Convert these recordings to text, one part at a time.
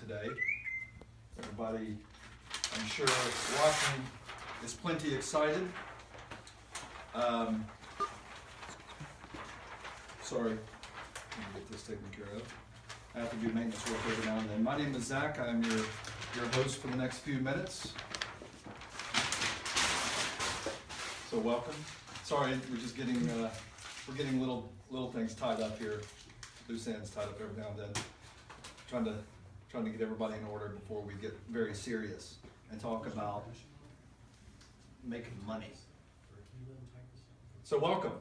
today. Everybody, I'm sure, watching is plenty excited. Sorry, let me get this taken care of. I have to do maintenance work every now and then. My name is Zach. I'm your host for the next few minutes. So welcome. Sorry, we're just getting little things tied up here, loose ends tied up every now and then. Trying to get everybody in order before we get very serious and talk about making money. So welcome.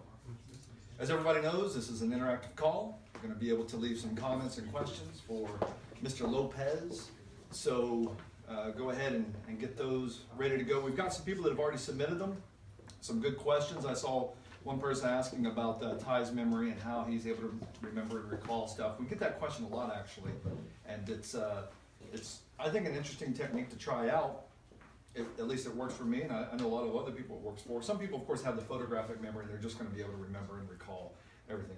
As everybody knows, this is an interactive call. We're going to be able to leave some comments and questions for Mr. Lopez. So go ahead and get those ready to go. We've got some people that have already submitted them. Some good questions. I saw one person asking about Tai's memory and how he's able to remember and recall stuff. We get that question a lot, actually, and it's I think an interesting technique to try out. At least it works for me, and I know a lot of other people it works for. Some people, of course, have the photographic memory, and they're just going to be able to remember and recall everything.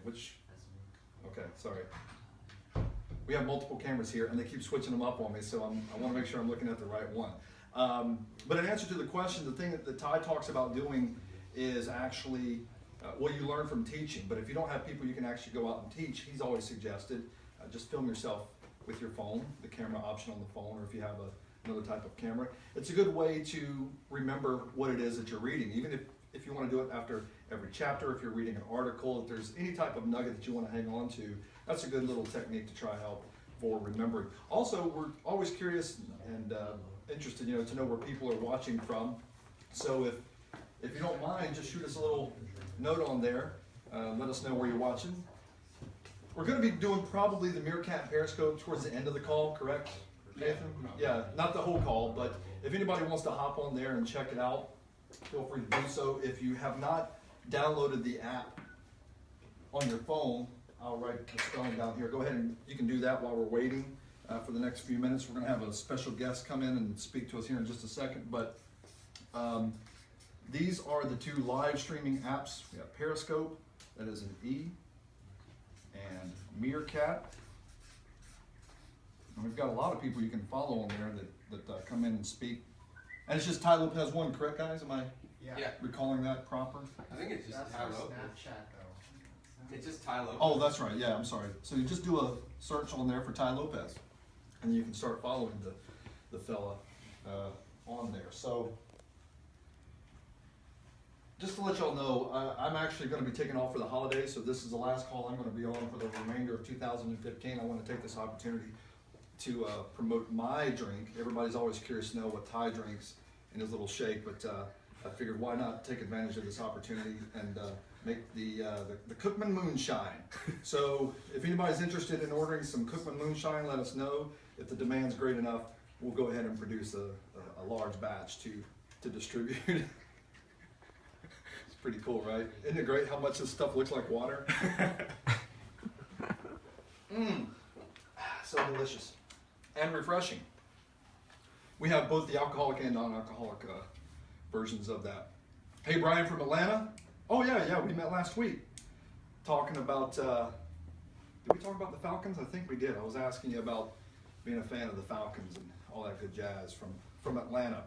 Okay, sorry. We have multiple cameras here, and they keep switching them up on me, so I want to make sure I'm looking at the right one. But in answer to the question, the thing that Tai talks about doing is actually what you learn from teaching. But if you don't have people you can actually go out and teach, he's always suggested just film yourself with your phone, the camera option on the phone, or if you have another type of camera. It's a good way to remember what it is that you're reading, even if you want to do it after every chapter, if you're reading an article, if there's any type of nugget that you want to hang on to, that's a good little technique to try help for remembering. Also, we're always curious and interested, to know where people are watching from. So if you don't mind, just shoot us a little note on there. Let us know where you're watching. We're going to be doing probably the Meerkat Periscope towards the end of the call, correct, Nathan? Yeah, not the whole call, but if anybody wants to hop on there and check it out, feel free to do so. If you have not downloaded the app on your phone, I'll write the spelling down here. Go ahead and you can do that while we're waiting for the next few minutes. We're going to have a special guest come in and speak to us here in just a second, but these are the two live streaming apps. We have Periscope, that is an E, and Meerkat. And we've got a lot of people you can follow on there that come in and speak. And it's just Tai Lopez 1, correct, guys? Am I recalling that proper? I think it's just Tai Lopez. Snapchat, though. It's just Tai Lopez. Oh, that's right. Yeah, I'm sorry. So you just do a search on there for Tai Lopez, and you can start following the fella on there. So just to let y'all know, I'm actually going to be taking off for the holidays, so this is the last call I'm going to be on for the remainder of 2015. I want to take this opportunity to promote my drink. Everybody's always curious to know what Tai drinks in his little shake, but I figured why not take advantage of this opportunity and make the Cookman Moonshine. So if anybody's interested in ordering some Cookman Moonshine, let us know. If the demand's great enough, we'll go ahead and produce a large batch to distribute. It's pretty cool, right? Isn't it great how much this stuff looks like water? So delicious and refreshing. We have both the alcoholic and non-alcoholic versions of that. Hey, Brian from Atlanta. Oh yeah, we met last week talking about, did we talk about the Falcons? I think we did. I was asking you about being a fan of the Falcons and all that good jazz from Atlanta.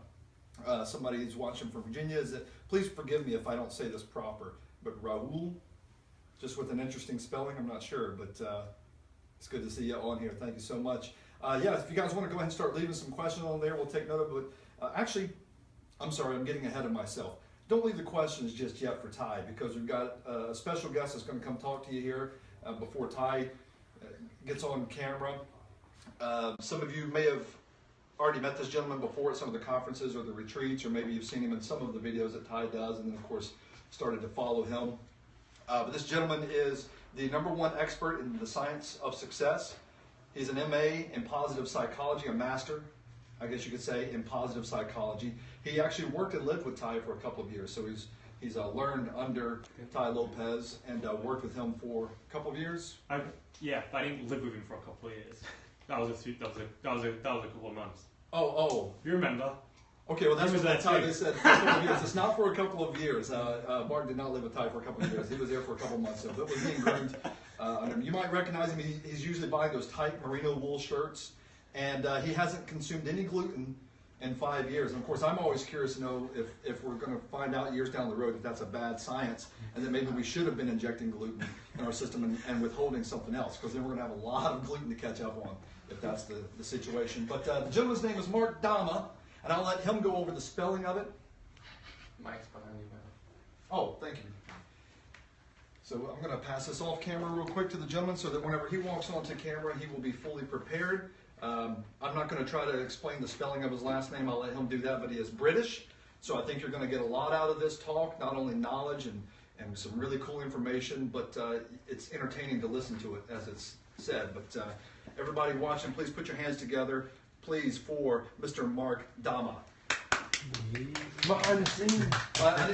Somebody who's watching from Virginia, please forgive me if I don't say this proper, but Raul, just with an interesting spelling, I'm not sure, but it's good to see you on here. Thank you so much. Yeah, if you guys want to go ahead and start leaving some questions on there, we'll take note of it. Actually, I'm sorry, I'm getting ahead of myself. Don't leave the questions just yet for Tai, because we've got a special guest that's going to come talk to you here before Tai gets on camera. Some of you may have already met this gentleman before at some of the conferences or the retreats, or maybe you've seen him in some of the videos that Tai does, and then of course started to follow him. But this gentleman is the #1 expert in the science of success. He's an MA in positive psychology, a master, I guess you could say, in positive psychology. He actually worked and lived with Tai for a couple of years, so he's learned under Tai Lopez and worked with him for a couple of years. Yeah, I didn't live with him for a couple of years. That was a couple of months. Oh. You remember? Okay, well that's what Tai said. It's not for a couple of years. Mark did not live with Tai for a couple of years. He was there for a couple of months, so that was being groomed under him. You might recognize him. He's usually buying those tight merino wool shirts And he hasn't consumed any gluten in 5 years. And of course, I'm always curious to know if we're going to find out years down the road that that's a bad science and that maybe we should have been injecting gluten in our system and withholding something else, because then we're going to have a lot of gluten to catch up on if that's the situation. But the gentleman's name is Mark Dama, and I'll let him go over the spelling of it. Mike's behind you, man. Oh, thank you. So I'm going to pass this off camera real quick to the gentleman so that whenever he walks onto camera, he will be fully prepared. I'm not going to try to explain the spelling of his last name. I'll let him do that, but he is British. So I think you're going to get a lot out of this talk, not only knowledge and some really cool information, but it's entertaining to listen to it as it's said. But everybody watching, please put your hands together, please, for Mr. Mark Dama. I didn't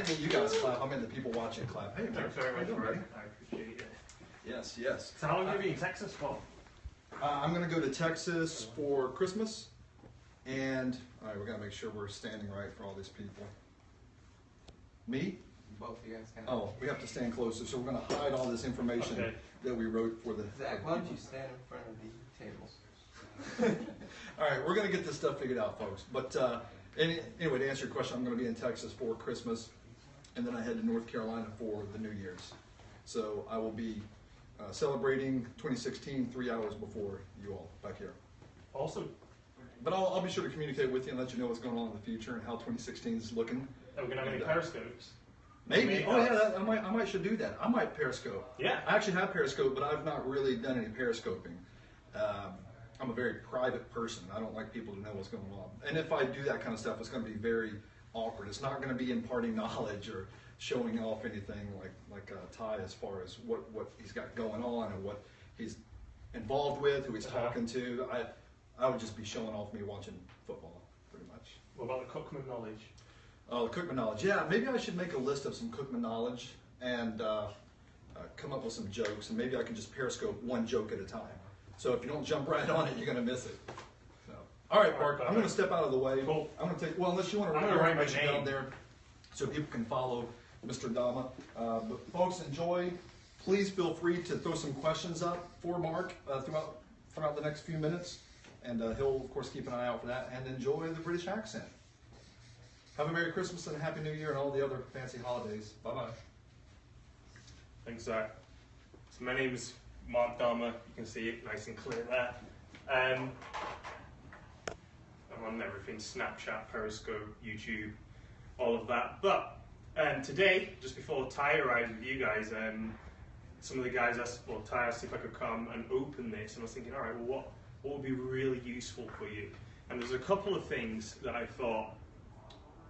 mean you guys clap. I meant the people watching clap. Hey, Mark. Thanks very How much, you doing, Mark. buddy? I appreciate it. Yes, yes. So how long have you been in Texas for? I'm going to go to Texas for Christmas, and all right, we got to make sure we're standing right for all these people. Me? Both of you guys can. Oh, we have to stand closer, so we're going to hide all this information Okay. that we wrote for the. Zach, why don't you stand in front of the tables? All right, we're going to get this stuff figured out, folks. But anyway, to answer your question, I'm going to be in Texas for Christmas, and then I head to North Carolina for the New Year's. So I will be celebrating 2016 3 hours before you all back here. Awesome. But I'll be sure to communicate with you and let you know what's going on in the future and how 2016 is looking. Are we going to have any periscopes? Maybe. Oh yeah, I might should do that. I might Periscope. Yeah. I actually have Periscope, but I've not really done any Periscoping. I'm a very private person. I don't like people to know what's going on. And if I do that kind of stuff, it's going to be very awkward. It's not going to be imparting knowledge or showing off anything like Tai as far as what he's got going on and what he's involved with, who he's talking to. I would just be showing off me watching football, pretty much. What about the Cookman knowledge? Oh, Cookman knowledge. Yeah, maybe I should make a list of some Cookman knowledge and come up with some jokes, and maybe I can just Periscope one joke at a time. So if you don't jump right on it, you're going to miss it. So, all right, Mark, I'm going to step out of the way. Cool. I'm going to take, well, unless you want to I'm gonna write my information down name. there so people can follow Mr. Dama. But folks, enjoy. Please feel free to throw some questions up for Mark throughout the next few minutes. And he'll, of course, keep an eye out for that and enjoy the British accent. Have a Merry Christmas and a Happy New Year and all the other fancy holidays. Bye-bye. Thanks, Zach. So my name is Mark Dama. You can see it nice and clear there. I'm on everything, Snapchat, Periscope, YouTube, all of that. But today, just before Tai arrived with you guys, some of the guys asked, well, Tai asked if I could come and open this, and I was thinking, all right, well, what would be really useful for you? And there's a couple of things that I thought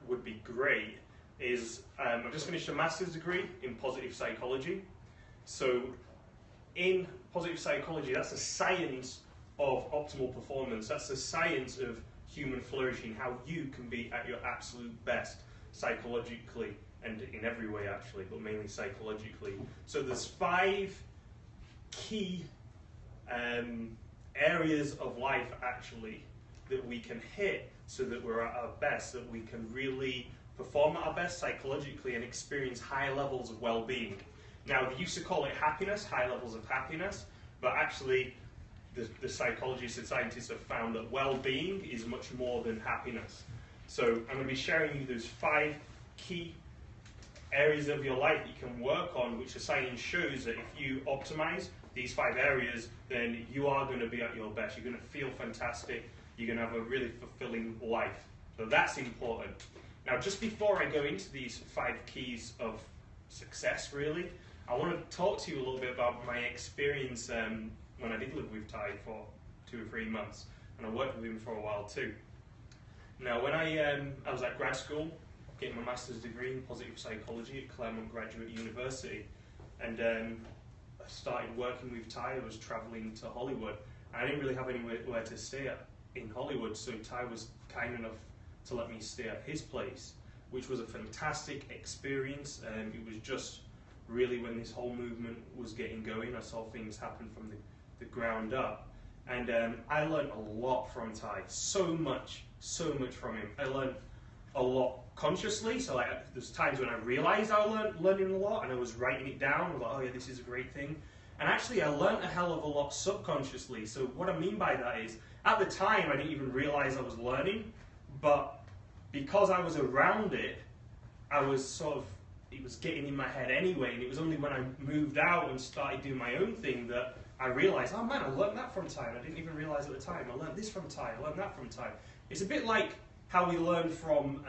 would be great. I've just finished a master's degree in positive psychology. So in positive psychology, that's the science of optimal performance. That's the science of human flourishing, how you can be at your absolute best psychologically and in every way actually, but mainly psychologically. So there's 5 key areas of life actually that we can hit so that we're at our best, that we can really perform at our best psychologically and experience high levels of well-being. Now, they used to call it happiness, high levels of happiness, but actually the psychologists and scientists have found that well-being is much more than happiness. So I'm going to be sharing you those 5 key areas of your life that you can work on, which the science shows that if you optimize these 5 areas, then you are going to be at your best. You're going to feel fantastic. You're going to have a really fulfilling life. So that's important. Now, just before I go into these 5 keys of success, really, I want to talk to you a little bit about my experience when I did live with Tai for 2 or 3 months, and I worked with him for a while too. Now, when I was at grad school, getting my master's degree in positive psychology at Claremont Graduate University, and I started working with Tai. I was traveling to Hollywood, and I didn't really have anywhere to stay at in Hollywood, so Tai was kind enough to let me stay at his place, which was a fantastic experience. It was just really when this whole movement was getting going. I saw things happen from the ground up, and I learned a lot from Tai. So much from him. I learned a lot consciously, so like there's times when I realized I was learning a lot and I was writing it down. I was like, oh yeah, this is a great thing. And actually I learned a hell of a lot subconsciously. So what I mean by that is At the time, I didn't even realize I was learning, but because I was around it, I was it was getting in my head anyway, and it was only when I moved out and started doing my own thing that I realized, oh man, I learned that from Tai. I didn't even realize at the time. I learned this from Tai. I learned that from Tai. It's a bit like how we learn from,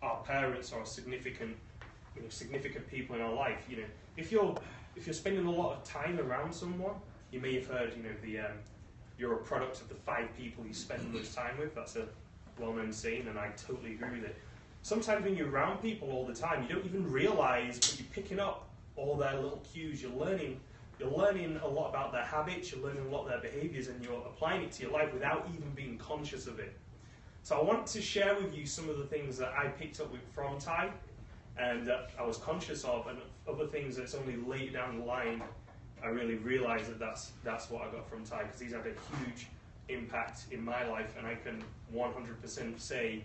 our parents or significant people in our life. If you're spending a lot of time around someone, you may have heard, you're a product of the 5 people you spend the most time with. That's a well-known saying, and I totally agree with it. Sometimes when you're around people all the time, you don't even realize, but you're picking up all their little cues. You're learning a lot about their habits, you're learning a lot of their behaviors, and you're applying it to your life without even being conscious of it. So I want to share with you some of the things that I picked up from Tai, and that I was conscious of, and other things that's only later down the line I really realized that that's what I got from Tai, because he's had a huge impact in my life, and I can 100% say,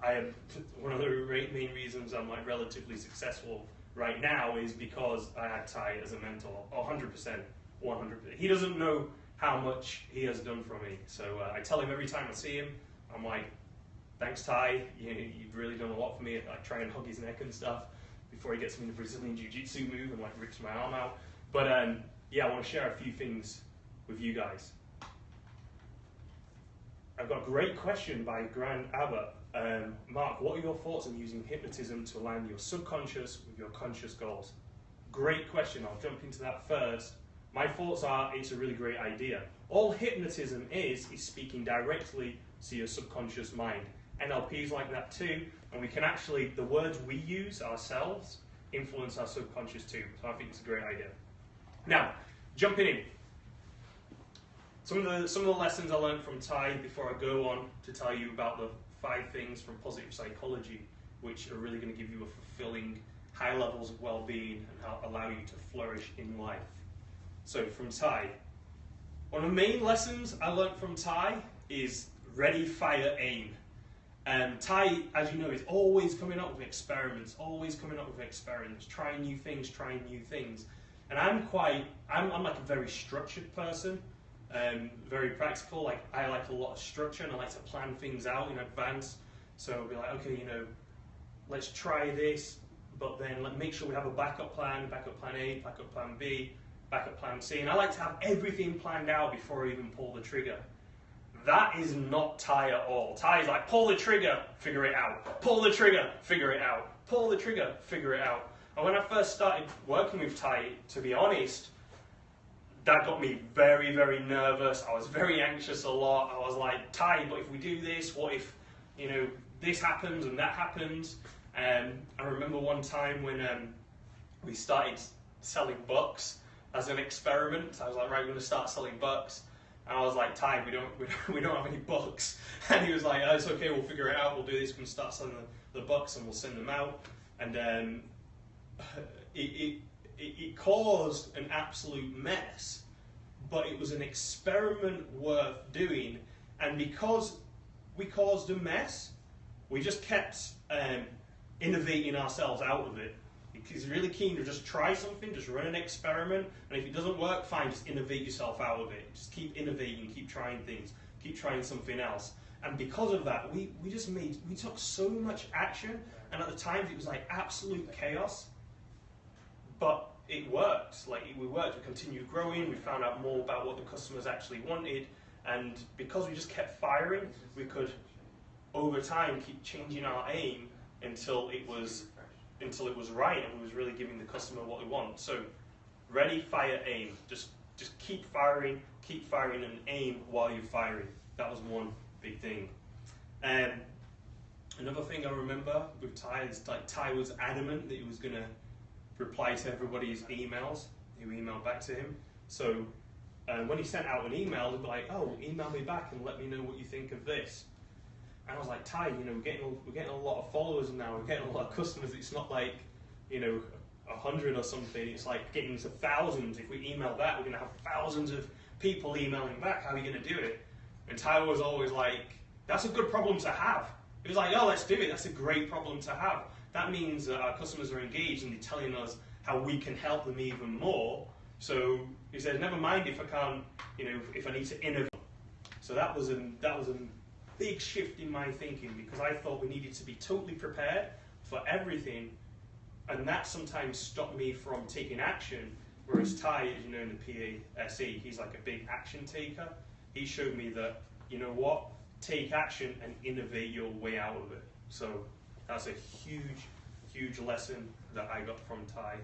I am one of the main reasons I'm relatively successful right now is because I had Tai as a mentor. 100%. He doesn't know how much he has done for me. So I tell him every time I see him, I'm like, thanks Tai, you've really done a lot for me. I try and hug his neck and stuff before he gets me in the Brazilian Jiu-Jitsu move and rips my arm out. But I want to share a few things with you guys. I've got a great question by Grand Abbott. Mark, what are your thoughts on using hypnotism to align your subconscious with your conscious goals? Great question. I'll jump into that first. My thoughts are it's a really great idea. All hypnotism is speaking directly to your subconscious mind. NLP is like that too, and we can actually, the words we use ourselves influence our subconscious too. So I think it's a great idea. Now, jumping in. Some of the lessons I learned from Tai before I go on to tell you about the 5 things from positive psychology, which are really going to give you a fulfilling, high levels of well-being and allow you to flourish in life. So from Tai, one of the main lessons I learned from Tai is ready, fire, aim. Tai, as you know, is always coming up with experiments, trying new things. And I'm like a very structured person. Very practical. I like a lot of structure, and I like to plan things out in advance. So I'll be like, okay, let's try this, but then make sure we have a backup plan A, backup plan B, backup plan C. And I like to have everything planned out before I even pull the trigger. That is not Tai at all. Tai is like, pull the trigger, figure it out. Pull the trigger, figure it out. Pull the trigger, figure it out. And when I first started working with Tai, to be honest, that got me very, very nervous. I was very anxious a lot. I was like, Tai, but if we do this, what if, this happens and that happens? I remember one time when we started selling books as an experiment. I was like, right, we're going to start selling books. And I was like, Tai, we don't have any books. And he was like, oh, it's okay, we'll figure it out. We'll do this. We're going to start selling the books and we'll send them out. And it caused an absolute mess, but it was an experiment worth doing. And because we caused a mess, we just kept innovating ourselves out of it. It's really keen to just try something, just run an experiment, and if it doesn't work, fine, just innovate yourself out of it. Just keep innovating, keep trying things, keep trying something else. And because of that, we took so much action, and at the times it was like absolute chaos, but it worked. We continued growing, we found out more about what the customers actually wanted, and because we just kept firing, we could, over time, keep changing our aim until it was right and we was really giving the customer what they want. So, ready, fire, aim. Just keep firing and aim while you're firing. That was one big thing. Another thing I remember with Tai is Tai was adamant that he was going to reply to everybody's emails who emailed back to him. So when he sent out an email, he'd be like, oh, email me back and let me know what you think of this. And I was like, Tai, we're getting a lot of followers now, we're getting a lot of customers. It's not like, 100 or something. It's like getting to thousands. If we email back, we're going to have thousands of people emailing back. How are you going to do it? And Tai was always like, that's a good problem to have. He was like, oh, let's do it. That's a great problem to have. That means that our customers are engaged and they're telling us how we can help them even more. So he said, never mind if I can't, if I need to innovate. So that was a big shift in my thinking, because I thought we needed to be totally prepared for everything, and that sometimes stopped me from taking action. Whereas Tai, as you know, in the PASE, he's like a big action taker. He showed me that, you know what, take action and innovate your way out of it. So that's a huge, huge lesson that I got from Tai.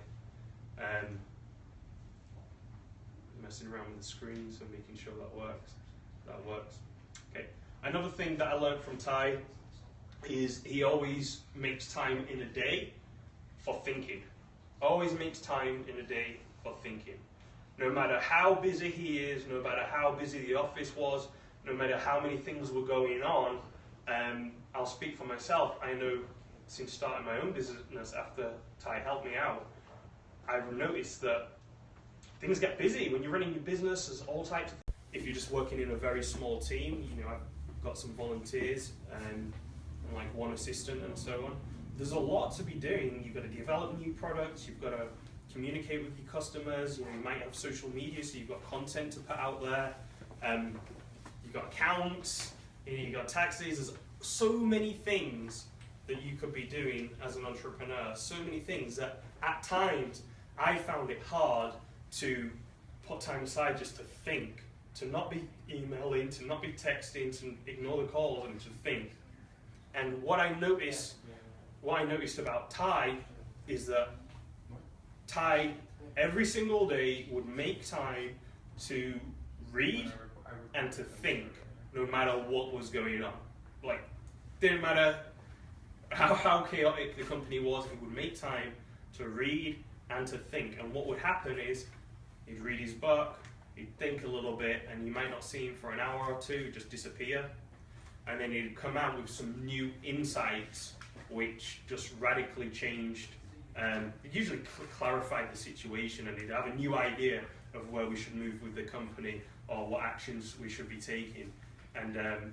Messing around with the screen, so making sure that works. That works. Okay. Another thing that I learned from Tai is he always makes time in a day for thinking. Always makes time in a day for thinking. No matter how busy he is, no matter how busy the office was, no matter how many things were going on, I'll speak for myself. I know since starting my own business after Tai helped me out, I've noticed that things get busy when you're running your business. There's all types of things. If you're just working in a very small team, I've got some volunteers and like one assistant and so on. There's a lot to be doing. You've got to develop new products. You've got to communicate with your customers. You might have social media, so you've got content to put out there. You've got accounts. You've got taxes. There's so many things that you could be doing as an entrepreneur. So many things that at times I found it hard to put time aside just to think, to not be emailing, to not be texting, to ignore the calls and to think. And what I noticed about Tai is that Tai every single day would make time to read and to think, no matter what was going on. Like, didn't matter how chaotic the company was, he would make time to read and to think. And what would happen is he'd read his book, he'd think a little bit, and you might not see him for an hour or two, just disappear. And then he'd come out with some new insights which just radically changed, it usually clarified the situation, and he'd have a new idea of where we should move with the company or what actions we should be taking. And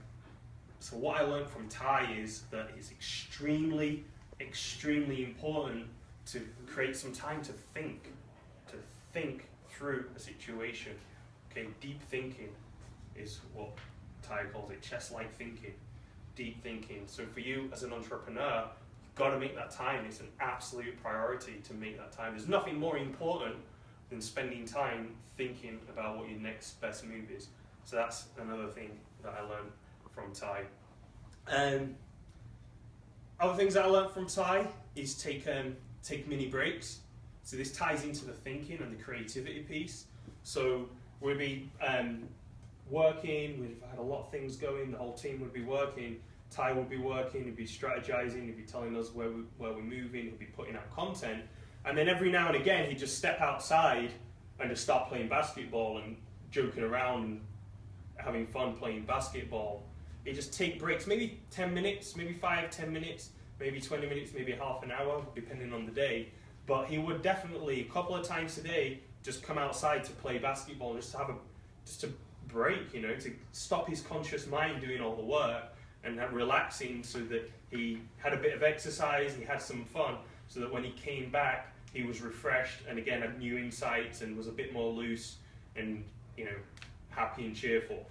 so what I learned from Tai is that it's extremely, extremely important to create some time to think through a situation. Okay, deep thinking is what Tai calls it, chess-like thinking, deep thinking. So for you as an entrepreneur, you've got to make that time. It's an absolute priority to make that time. There's nothing more important than spending time thinking about what your next best move is. So that's another thing that I learned from Tai. Other things that I learned from Tai is take mini breaks. So this ties into the thinking and the creativity piece. So we'd be working, we've had a lot of things going, the whole team would be working, Tai would be working, he'd be strategizing, he'd be telling us where we're moving, he'd be putting out content. And then every now and again, he'd just step outside and just start playing basketball and joking around and having fun playing basketball. He'd just take breaks, maybe 10 minutes, maybe 5-10 minutes, maybe 20 minutes, maybe half an hour, depending on the day. But he would definitely, a couple of times a day, just come outside to play basketball, just to break, to stop his conscious mind doing all the work and relaxing, so that he had a bit of exercise, he had some fun, so that when he came back, he was refreshed and again had new insights and was a bit more loose and happy and cheerful.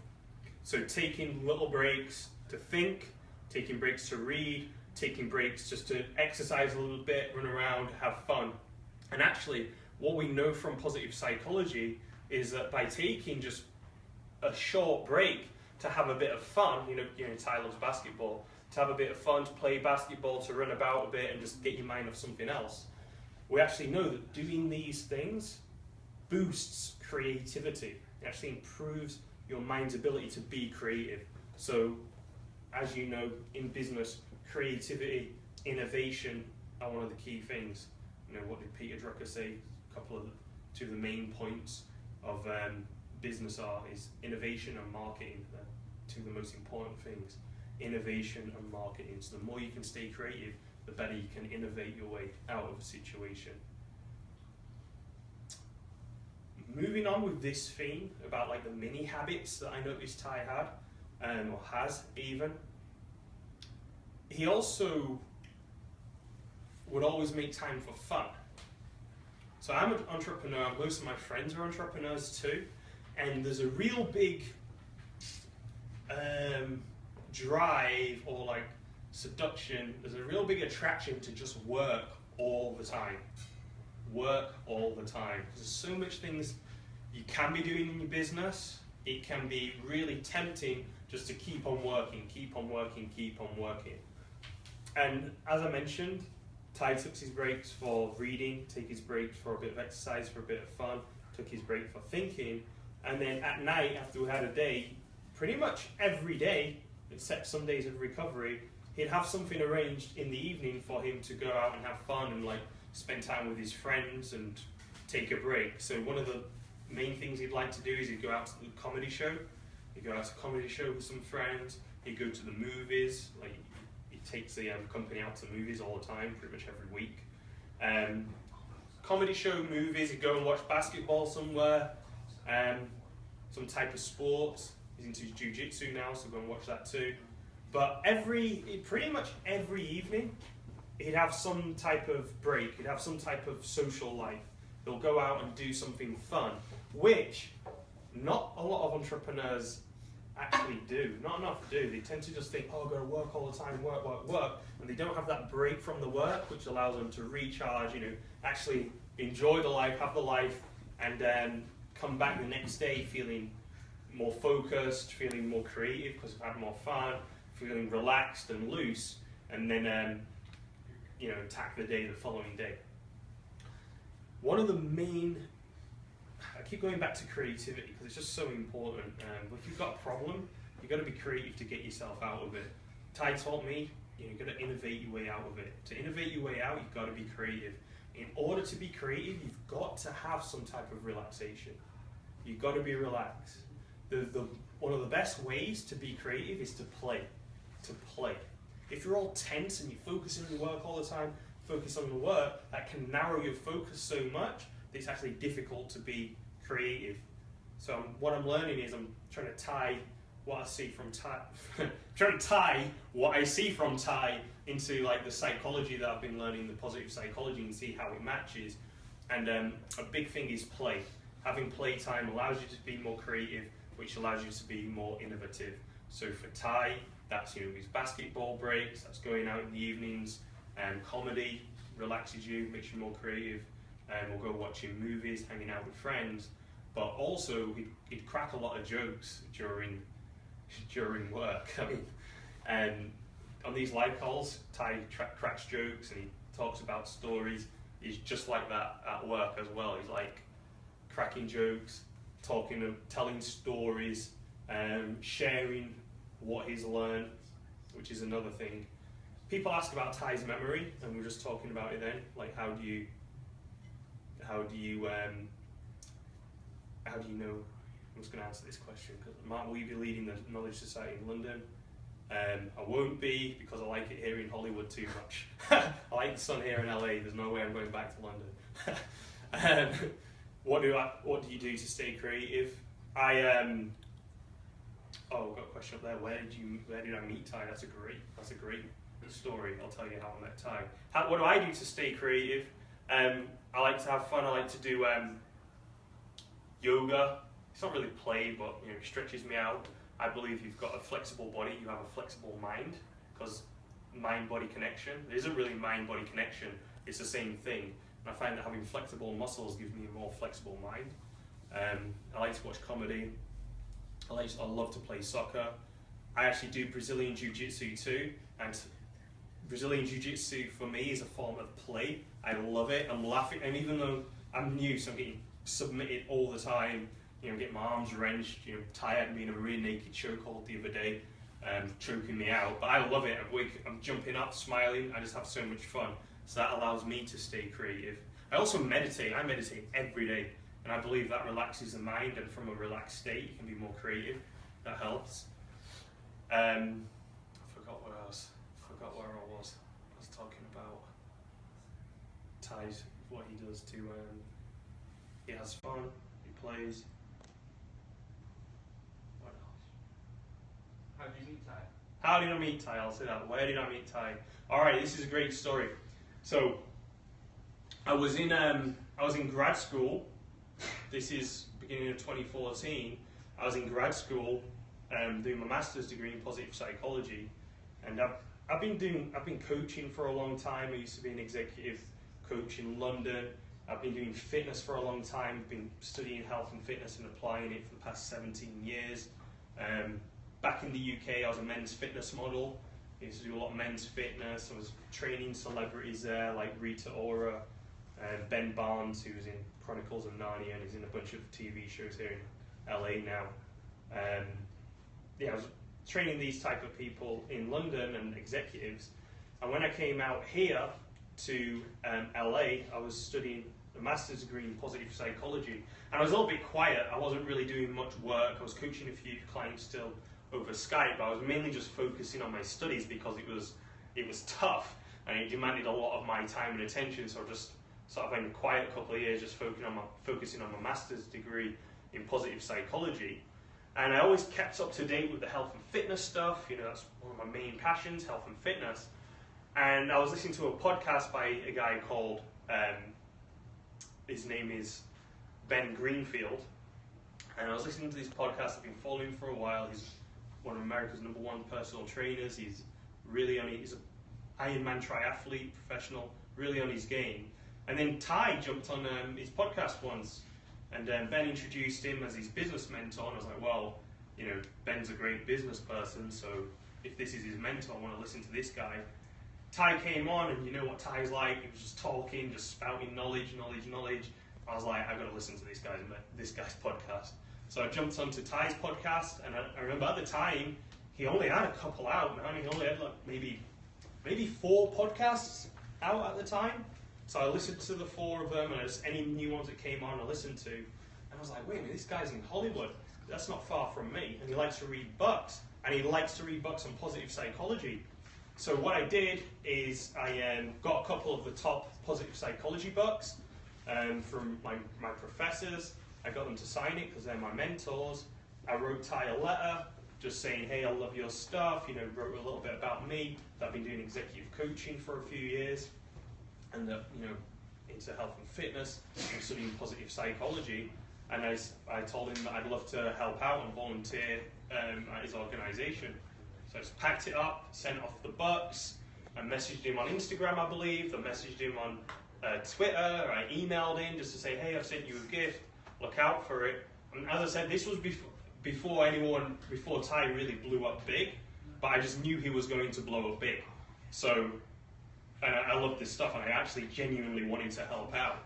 So taking little breaks to think, taking breaks to read, taking breaks just to exercise a little bit, run around, have fun. And actually, what we know from positive psychology is that by taking just a short break to have a bit of fun, Tai loves basketball, to have a bit of fun, to play basketball, to run about a bit and just get your mind off something else. We actually know that doing these things boosts creativity. It actually improves your mind's ability to be creative. So, as you know, in business, creativity, innovation are one of the key things. What did Peter Drucker say? Two of the main points of business is innovation and marketing. They're two of the most important things. Innovation and marketing. So the more you can stay creative, the better you can innovate your way out of a situation. Moving on with this theme about the mini habits that I noticed Tai had, or has even. He also would always make time for fun. So I'm an entrepreneur, most of my friends are entrepreneurs too, and there's a real big drive or like seduction, there's a real big attraction to just work all the time. Work all the time. There's so much things you can be doing in your business. It can be really tempting just to keep on working, keep on working, keep on working. And as I mentioned, Tai took his breaks for reading, took his breaks for a bit of exercise, for a bit of fun, took his break for thinking, and then at night, after we had a day, pretty much every day, except some days of recovery, he'd have something arranged in the evening for him to go out and have fun and like spend time with his friends and take a break. So one of the main things he'd like to do is he'd go out to the comedy show. He'd go out to a comedy show with some friends. He'd go to the movies. Like he takes the company out to movies all the time, pretty much every week. Comedy show, movies. He'd go and watch basketball somewhere. Some type of sports. He's into jiu-jitsu now, so go and watch that too. But pretty much every evening, he'd have some type of break. He'd have some type of social life. He'll go out and do something fun, which not a lot of entrepreneurs actually do. Not enough do. They tend to just think, oh, I've got to work all the time, work, work, work. And they don't have that break from the work, which allows them to recharge, actually enjoy the life, have the life, and then come back the next day feeling more focused, feeling more creative because they've had more fun, feeling relaxed and loose, and then attack the day the following day. One of the main, I keep going back to creativity because it's just so important. But if you've got a problem, you've got to be creative to get yourself out of it. Tai taught me, you've got to innovate your way out of it. To innovate your way out, you've got to be creative. In order to be creative, you've got to have some type of relaxation. You've got to be relaxed. One of the best ways to be creative is to play. To play. If you're all tense and you're focusing on your work all the time, focus on the work, that can narrow your focus so much that it's actually difficult to be creative. So what I'm learning is I'm trying to tie what I see from Tai, into like the psychology that I've been learning, the positive psychology, and see how it matches. And a big thing is play. Having playtime allows you to be more creative, which allows you to be more innovative. So for Tai, that's his basketball breaks, that's going out in the evenings, and comedy relaxes you, makes you more creative, and we'll go watching movies, hanging out with friends. But also he'd crack a lot of jokes during work. And on these live calls, Tai cracks jokes and he talks about stories. He's just like that at work as well. He's like cracking jokes, telling stories, sharing what he's learned, which is another thing. People ask about Tai's memory, and we were just talking about it then. Like, how do you know? I'm just going to answer this question because Mark, will you be leading the Knowledge Society in London? I won't be because I like it here in Hollywood too much. I like the sun here in LA. There's no way I'm going back to London. What do you do to stay creative? I've got a question up there. Where did I meet Tai? That's a great story. I'll tell you how I met Tai. What do I do to stay creative? I like to have fun. I like to do yoga. It's not really play, but it stretches me out. I believe you've got a flexible body, you have a flexible mind, because mind-body connection. There isn't really mind-body connection. It's the same thing. And I find that having flexible muscles gives me a more flexible mind. I like to watch comedy. I love to play soccer. I actually do Brazilian Jiu-Jitsu too, and Brazilian Jiu-Jitsu for me is a form of play. I love it. I'm laughing, and even though I'm new, so I'm getting submitted all the time, getting my arms wrenched, tired, being a rear naked chokehold the other day, choking me out. But I love it. I'm jumping up, smiling. I just have so much fun. So that allows me to stay creative. I also meditate. I meditate every day. And I believe that relaxes the mind, and from a relaxed state, you can be more creative. That helps. I forgot what else. I forgot where I was. I was talking about Tai's, what he does to. He has fun. He plays. What else? How did you meet Tai? How did I meet Tai? I'll say that. Where did I meet Tai? All right, this is a great story. So, I was in I was in grad school. This is beginning of 2014. I was in grad school doing my master's degree in positive psychology, and I've been coaching for a long time. I used to be an executive coach in London. I've been doing fitness for a long time. I've been studying health and fitness and applying it for the past 17 years. Back in the UK, I was a men's fitness model. I used to do a lot of men's fitness. I was training celebrities there, like Rita Ora, Ben Barnes, who's in Chronicles of Narnia and he's in a bunch of TV shows here in LA now. I was training these type of people in London and executives. And when I came out here to LA, I was studying a master's degree in positive psychology. And I was a little bit quiet. I wasn't really doing much work. I was coaching a few clients still over Skype, but I was mainly just focusing on my studies because it was tough and it demanded a lot of my time and attention. So I just sort of went quiet a couple of years, just focusing on my master's degree in positive psychology. And I always kept up to date with the health and fitness stuff. You know, that's one of my main passions, health and fitness. And I was listening to a podcast by a guy called, his name is Ben Greenfield. And I was listening to this podcast. I've been following him for a while. He's one of America's #1 personal trainers. He's an Ironman triathlete, professional, really on his game. And then Tai jumped on his podcast once. And Ben introduced him as his business mentor, and I was like, well, you know, Ben's a great business person, so if this is his mentor, I want to listen to this guy. Tai came on, and you know what Tai's like, he was just talking, just spouting knowledge. I was like, I've got to listen to this guy's podcast. So I jumped onto Tai's podcast, and I remember at the time, he only had a couple out, man. He only had like maybe 4 podcasts out at the time. So I listened to the 4 of them, and just any new ones that came on I listened to. And I was like, wait a minute, this guy's in Hollywood. That's not far from me. And he likes to read books. And he likes to read books on positive psychology. So what I did is I got a couple of the top positive psychology books from my professors. I got them to sign it because they're my mentors. I wrote Tai a letter just saying, hey, I love your stuff. You know, wrote a little bit about me. I've been doing executive coaching for a few years. And into health and fitness and studying positive psychology, and I told him that I'd love to help out and volunteer at his organisation. So I just packed it up, sent off the books, I messaged him on Instagram, I believe, I messaged him on Twitter, I emailed him just to say, hey, I've sent you a gift, look out for it. And as I said, this was before Tai really blew up big, but I just knew he was going to blow up big. So and I love this stuff, and I actually genuinely wanted to help out.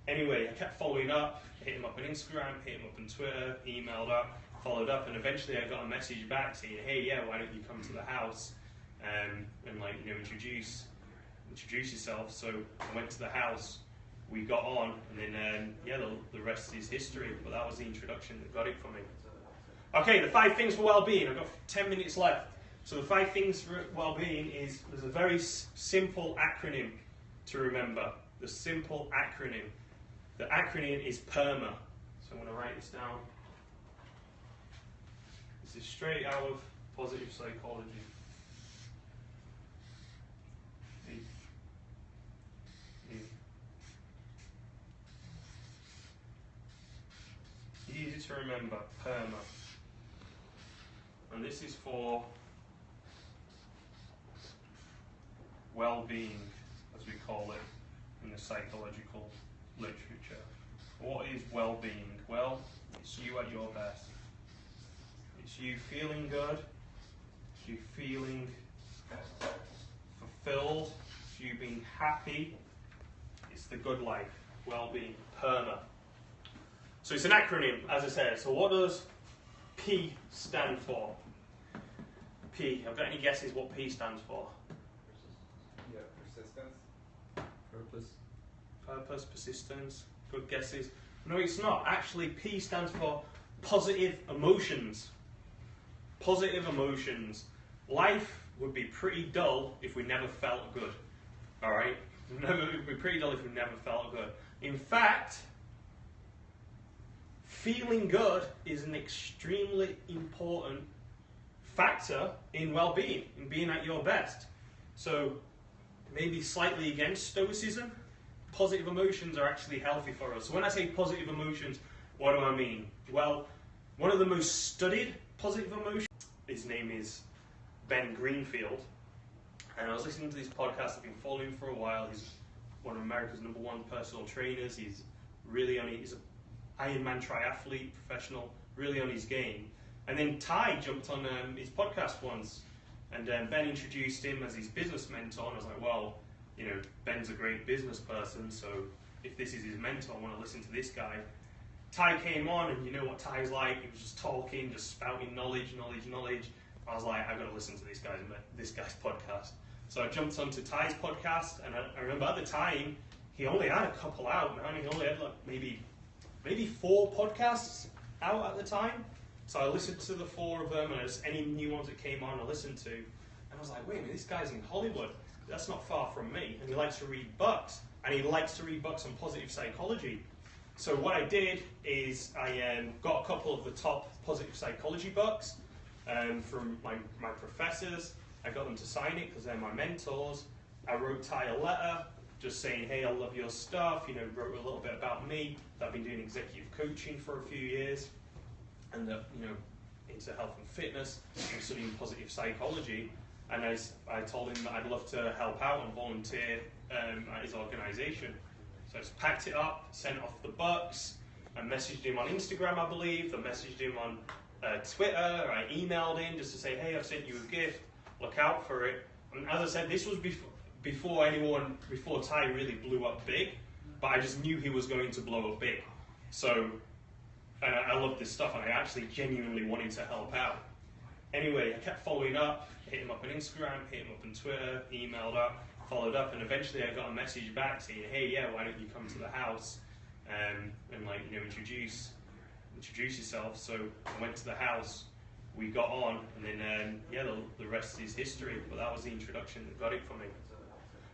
Anyway, I kept following up, hit him up on Instagram, hit him up on Twitter, emailed up, followed up, and eventually I got a message back saying, hey, yeah, why don't you come to the house and introduce yourself. So I went to the house, we got on, and then, the rest is history. But that was the introduction that got it for me. Okay, the 5 things for well-being. I've got 10 minutes left. So the 5 things for well-being is, there's a very simple acronym to remember. The simple acronym. The acronym is PERMA. So I'm going to write this down. This is straight out of positive psychology. Easy to remember, PERMA. And this is for well-being, as we call it in the psychological literature. What is well-being? Well, it's you at your best. It's you feeling good, it's you feeling fulfilled, it's you being happy. It's the good life, well-being, PERMA. So it's an acronym, as I said. So what does P stand for? P. I've got any guesses what P stands for? Yeah, persistence. Purpose, persistence. Good guesses. No, it's not. Actually, P stands for positive emotions. Positive emotions. Life would be pretty dull if we never felt good. Alright? It would be pretty dull if we never felt good. In fact, feeling good is an extremely important factor in well-being, in being at your best. So, maybe slightly against stoicism, positive emotions are actually healthy for us. So when I say positive emotions, what do I mean? Well, one of the most studied positive emotions, his name is Ben Greenfield, and I was listening to this podcast. I've been following him for a while. He's one of America's #1 personal trainers. He's an Ironman triathlete, professional, really on his game. And then Tai jumped on his podcast once, and Ben introduced him as his business mentor. And I was like, well, you know, Ben's a great business person, so if this is his mentor, I want to listen to this guy. Tai came on, and you know what Tai's like. He was just talking, just spouting knowledge. I was like, I've got to listen to this guy's podcast. So I jumped onto Tai's podcast, and I remember at the time, he only had a couple out, man. He only had like maybe 4 podcasts out at the time. So I listened to the 4 of them, and any new ones that came on, I listened to. And I was like, wait a minute, this guy's in Hollywood. That's not far from me. And he likes to read books. And he likes to read books on positive psychology. So what I did is I got a couple of the top positive psychology books from my professors. I got them to sign it because they're my mentors. I wrote Tai a letter just saying, hey, I love your stuff. You know, wrote a little bit about me, that I've been doing executive coaching for a few years, and that, you know, into health and fitness, and studying positive psychology. And I told him that I'd love to help out and volunteer at his organisation. So I just packed it up, sent off the books, I messaged him on Instagram, I believe. I messaged him on Twitter. I emailed him just to say, hey, I've sent you a gift. Look out for it. And as I said, this was before Tai really blew up big, but I just knew he was going to blow up big. So, and I love this stuff, and I actually genuinely wanted to help out. Anyway, I kept following up, hit him up on Instagram, hit him up on Twitter, emailed up, followed up, and eventually I got a message back saying, hey, yeah, why don't you come to the house and like, you know, introduce yourself. So I went to the house, we got on, and then yeah, the rest is history. But that was the introduction that got it for me.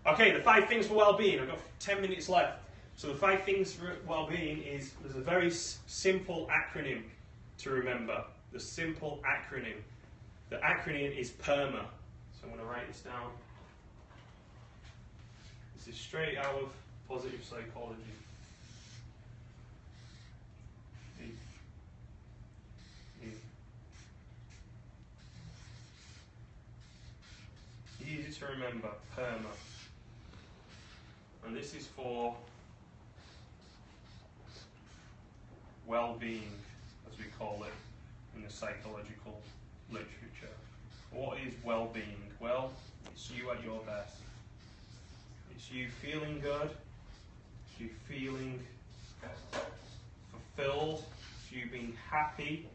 Okay, the 5 things for well-being. I've got 10 minutes left. So the 5 things for well-being is, there's a very simple acronym to remember. The simple acronym. The acronym is PERMA. So I'm going to write this down. This is straight out of positive psychology. Easy to remember, PERMA. And this is for well-being, as we call it in the psychological literature. What is well-being? Well, it's you at your best. It's you feeling good, it's you feeling fulfilled, it's you being happy.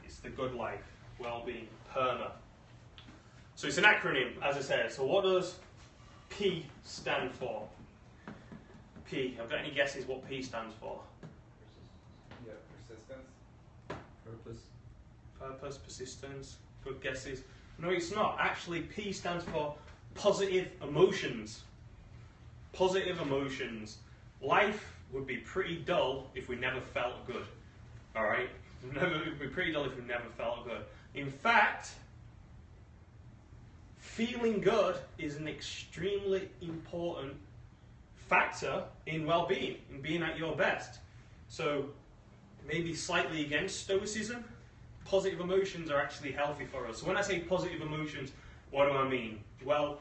It's the good life, well-being, PERMA. So it's an acronym, as I said. So what does P stand for? P. Have got any guesses what P stands for? Yeah, persistence. Purpose, persistence. Good guesses. No, it's not. Actually, P stands for positive emotions. Positive emotions. Life would be pretty dull if we never felt good. Alright? It would be pretty dull if we never felt good. In fact, feeling good is an extremely important factor in well-being, in being at your best. So, maybe slightly against stoicism, positive emotions are actually healthy for us. So when I say positive emotions, what do I mean? Well,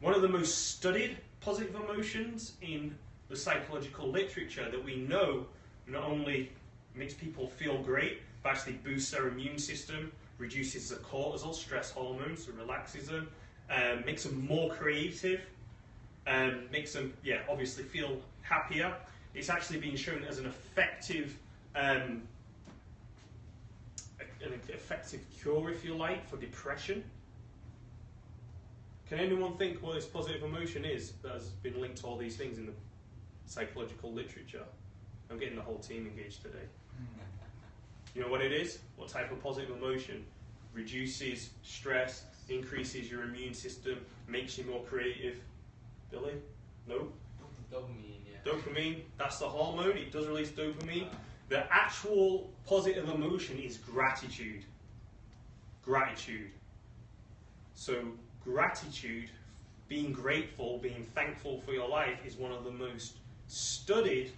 one of the most studied positive emotions in the psychological literature that we know not only makes people feel great, but actually boosts their immune system, reduces the cortisol, stress hormones, so relaxes them, makes them more creative, makes them, obviously feel happier. It's actually been shown as an effective cure, if you like, for depression. Can anyone think what this positive emotion is that has been linked to all these things in the psychological literature? I'm getting the whole team engaged today. You know what it is? What type of positive emotion? Reduces stress, increases your immune system, makes you more creative. Billy? No? Dopamine, yeah. Dopamine, that's the hormone. It does release dopamine. The actual positive emotion is gratitude. Gratitude. So gratitude being grateful, being thankful for your life is one of the most studied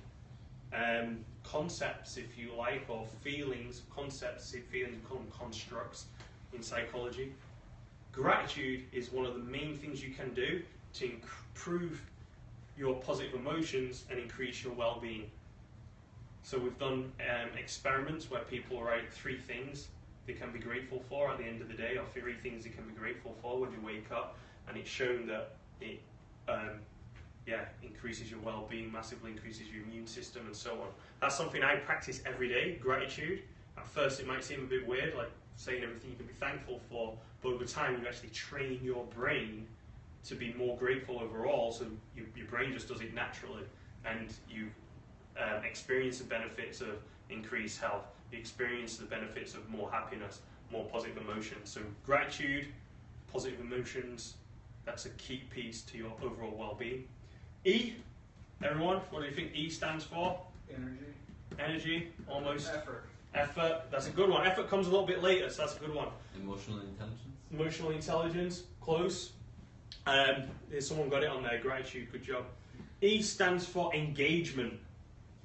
concepts, if you like, or feelings, concepts, feelings become constructs in psychology. Gratitude is one of the main things you can do to improve your positive emotions and increase your well-being. So we've done experiments where people write 3 things they can be grateful for at the end of the day, or 3 things they can be grateful for when you wake up, and it's shown that it increases your well-being, massively increases your immune system, and so on. That's something I practice every day, gratitude. At first it might seem a bit weird, like saying everything you can be thankful for, but over time you actually train your brain to be more grateful overall, so your brain just does it naturally, and you experience the benefits of increased health, you experience the benefits of more happiness, more positive emotions. So gratitude, positive emotions, that's a key piece to your overall well-being. E, everyone, what do you think E stands for? Energy. Energy, almost. Effort. Effort, that's a good one. Effort comes a little bit later, so that's a good one. Emotional intelligence. Emotional intelligence, close. Someone got it on there, gratitude, good job. E stands for engagement.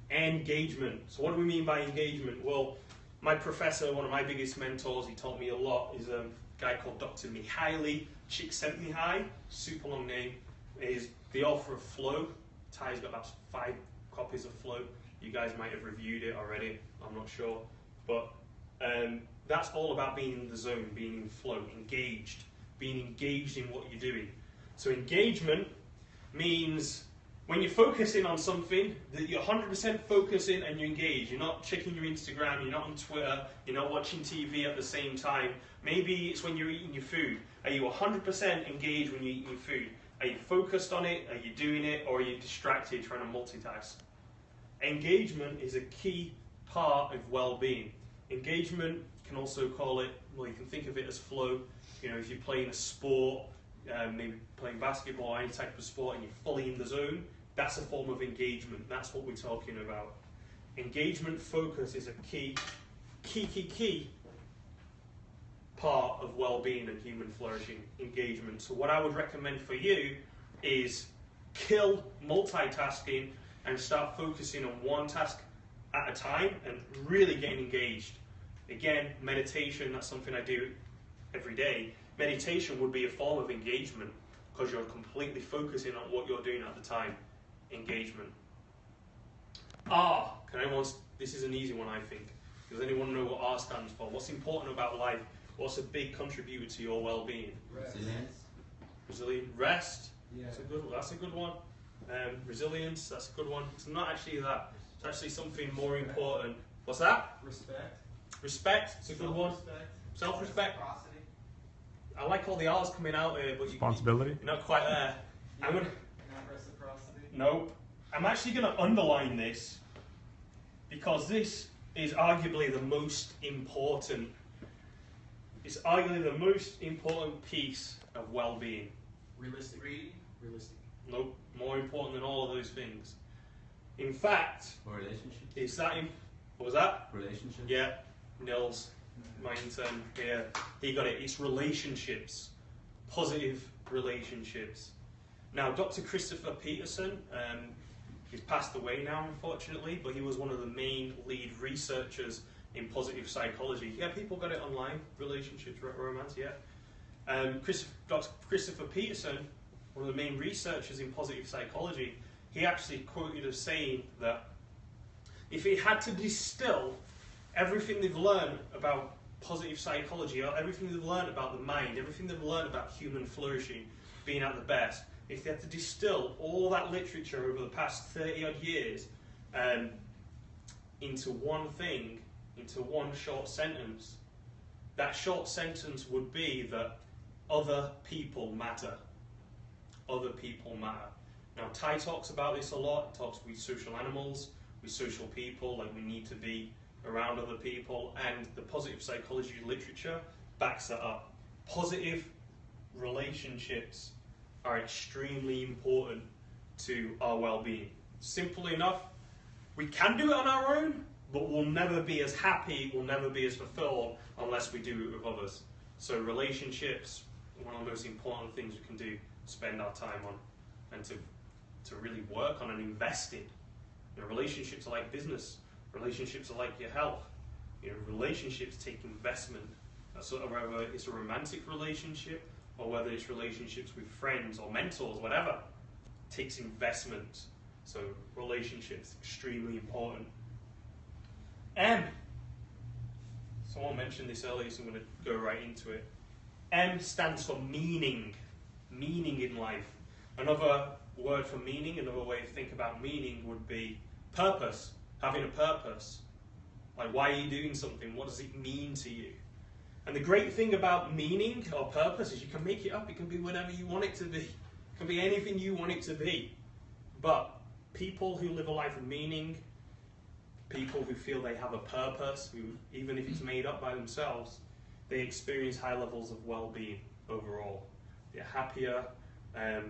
Engagement. So what do we mean by engagement? Well, my professor, one of my biggest mentors, he taught me a lot, is a guy called Dr. Mihaly Csikszentmihalyi, super long name, is the author of Flow. Ty's got about 5 copies of Flow. You guys might have reviewed it already, I'm not sure. But that's all about being in the zone, being in flow, engaged, being engaged in what you're doing. So engagement means when you're focusing on something, that you're 100% focusing and you're engaged. You're not checking your Instagram, you're not on Twitter, you're not watching TV at the same time. Maybe it's when you're eating your food. Are you 100% engaged when you're eating your food? Are you focused on it? Are you doing it? Or are you distracted trying to multitask? Engagement is a key part of well-being. Engagement, you can also call it, well, you can think of it as flow. You know, if you're playing a sport, maybe playing basketball or any type of sport, and you're fully in the zone, that's a form of engagement. That's what we're talking about. Engagement focus is a key part of well-being and human flourishing. Engagement. So what I would recommend for you is kill multitasking and start focusing on one task at a time and really getting engaged. Again, meditation, that's something I do every day. Meditation would be a form of engagement because you're completely focusing on what you're doing at the time. Engagement. R. This is an easy one, I think. Does anyone know what R stands for? What's important about life? What's a big contributor to your well-being? Resilience. Resilient. Rest. Yeah. That's a good one. Resilience. That's a good one. It's not actually that. It's actually something more important. What's that? Respect. Respect. It's a good one. Self-respect. I like all the R's coming out here, but Responsibility. you're not quite there. I'm gonna. Not reciprocity. Nope. I'm actually going to underline this because this is arguably the most important. It's arguably the most important piece of well-being. Realistic. Realistic. Nope. More important than all of those things. In fact, Relationship. it's that. What was that? Relationship. Yeah. Nils, my intern here, he got it. It's relationships. Positive relationships. Now, Dr. Christopher Peterson, he's passed away now, unfortunately, but he was one of the main lead researchers in positive psychology. Yeah, people got it online, relationships, romance, yeah. Dr. Christopher Peterson, one of the main researchers in positive psychology, he actually quoted as saying that if he had to distill everything they've learned about positive psychology, or everything they've learned about the mind, everything they've learned about human flourishing, being at the best, if they had to distill all that literature over the past 30 odd years into one thing, into one short sentence, that short sentence would be that other people matter. Other people matter. Now, Tai talks about this a lot. He talks with social animals, with social people, like we need to be around other people, and the positive psychology literature backs that up. Positive relationships are extremely important to our well-being. Simple enough, we can do it on our own, but we'll never be as happy, we'll never be as fulfilled unless we do it with others. So relationships are one of the most important things we can do spend our time on and to really work on and invest in. You know, relationships are like business. Relationships are like your health. You know, relationships take investment. Sort of whether it's a romantic relationship or whether it's relationships with friends or mentors, whatever, it takes investment. So relationships extremely important. Someone mentioned this earlier, so I'm going to go right into it. M stands for meaning. Meaning in life. Another word for meaning, another way to think about meaning would be purpose. Having a purpose. Like, why are you doing something? What does it mean to you? And the great thing about meaning or purpose is you can make it up. It can be whatever you want it to be. It can be anything you want it to be. But people who live a life of meaning, people who feel they have a purpose, who, even if it's made up by themselves, they experience high levels of well-being overall. They're happier. I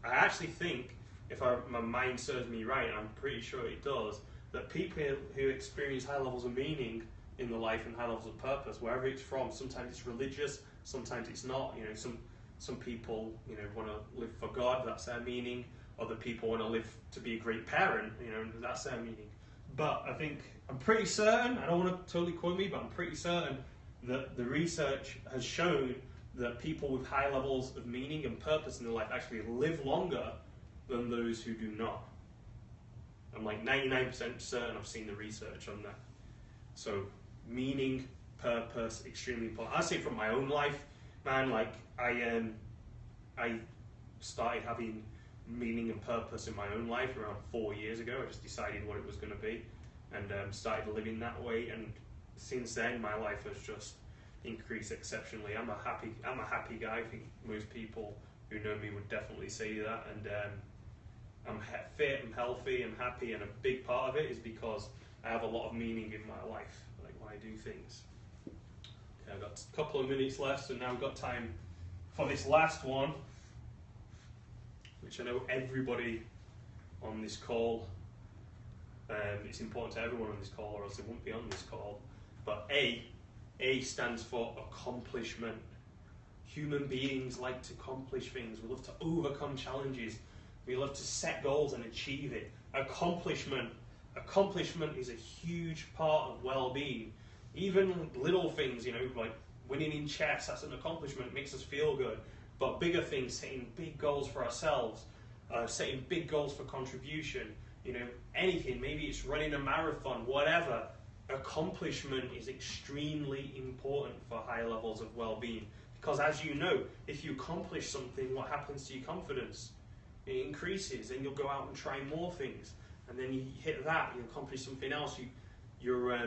actually think, if my mind serves me right, I'm pretty sure it does, that people who experience high levels of meaning in the life and high levels of purpose, wherever it's from, sometimes it's religious, sometimes it's not. You know, some people, you know, want to live for God, that's their meaning. Other people want to live to be a great parent, you know, that's their meaning. But I'm pretty certain, I don't want to totally quote me, but I'm pretty certain that the research has shown that people with high levels of meaning and purpose in their life actually live longer than those who do not. I'm like 99% certain I've seen the research on that. So meaning, purpose, extremely important. I say from my own life, man, like I started having meaning and purpose in my own life around 4 years ago. I just decided what it was going to be and started living that way. And since then, my life has just increased exceptionally. I'm a happy guy. I think most people who know me would definitely say that. And I'm fit, I'm healthy, I'm happy, and a big part of it is because I have a lot of meaning in my life, like when I do things. Okay, I've got a couple of minutes left, so now we've got time for this last one, which I know everybody on this call, it's important to everyone on this call or else they wouldn't be on this call, but A stands for accomplishment. Human beings like to accomplish things. We love to overcome challenges. We love to set goals and achieve it. Accomplishment is a huge part of well-being. Even little things, you know, like winning in chess, that's an accomplishment, makes us feel good. But bigger things, setting big goals for ourselves, setting big goals for contribution, you know, anything, maybe it's running a marathon, whatever. Accomplishment is extremely important for high levels of well-being. Because as you know, if you accomplish something, what happens to your confidence? It increases, and you'll go out and try more things. And then you hit that, you accomplish something else, your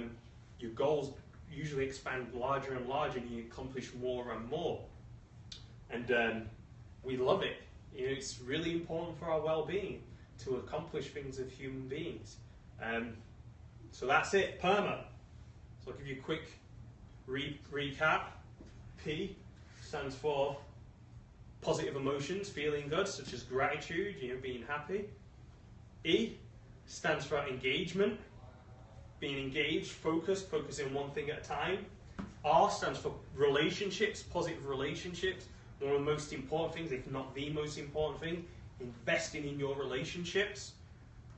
goals usually expand larger and larger, and you accomplish more and more. And we love it. You know, it's really important for our well-being to accomplish things as human beings. So that's it, PERMA. So I'll give you a quick recap. P stands for positive emotions, feeling good, such as gratitude, you know, being happy. E stands for engagement, being engaged, focusing on one thing at a time. R stands for relationships, positive relationships. One of the most important things, if not the most important thing, investing in your relationships.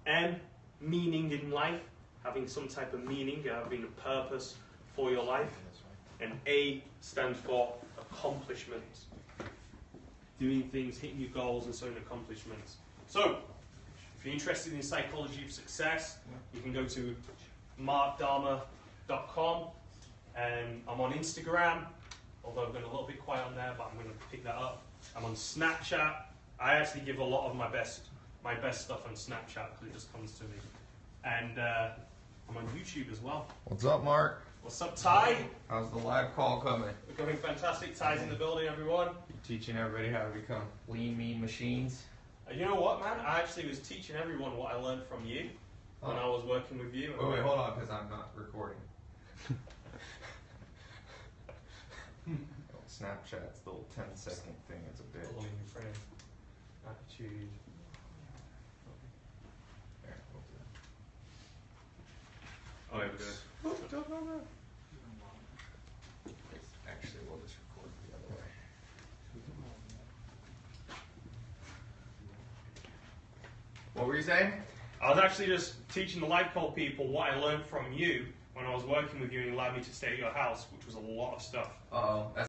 M, meaning in life, having some type of meaning, having a purpose for your life. And A stands for accomplishments. Doing things, hitting your goals, and certain accomplishments. So, if you're interested in psychology of success, you can go to markdharma.com. I'm on Instagram, although I've been a little bit quiet on there, but I'm going to pick that up. I'm on Snapchat. I actually give a lot of my best stuff on Snapchat because it just comes to me. And I'm on YouTube as well. What's up, Mark? What's up, Ty? How's the live call coming? We're going fantastic. Ty's in the building, everyone. Teaching everybody how to become lean, mean machines. You know what, man? I actually was teaching everyone what I learned from you when I was working with you. Wait, hold on, because I'm not recording. Snapchat's the little 10-second thing. It's a bit. Following your friend. Attitude. There, we'll do Oh, here we go. Actually, we'll just record the other way. you saying? I was actually just teaching the live call people what I learned from you when I was working with you and you allowed me to stay at your house, which was a lot of stuff. Uh-oh.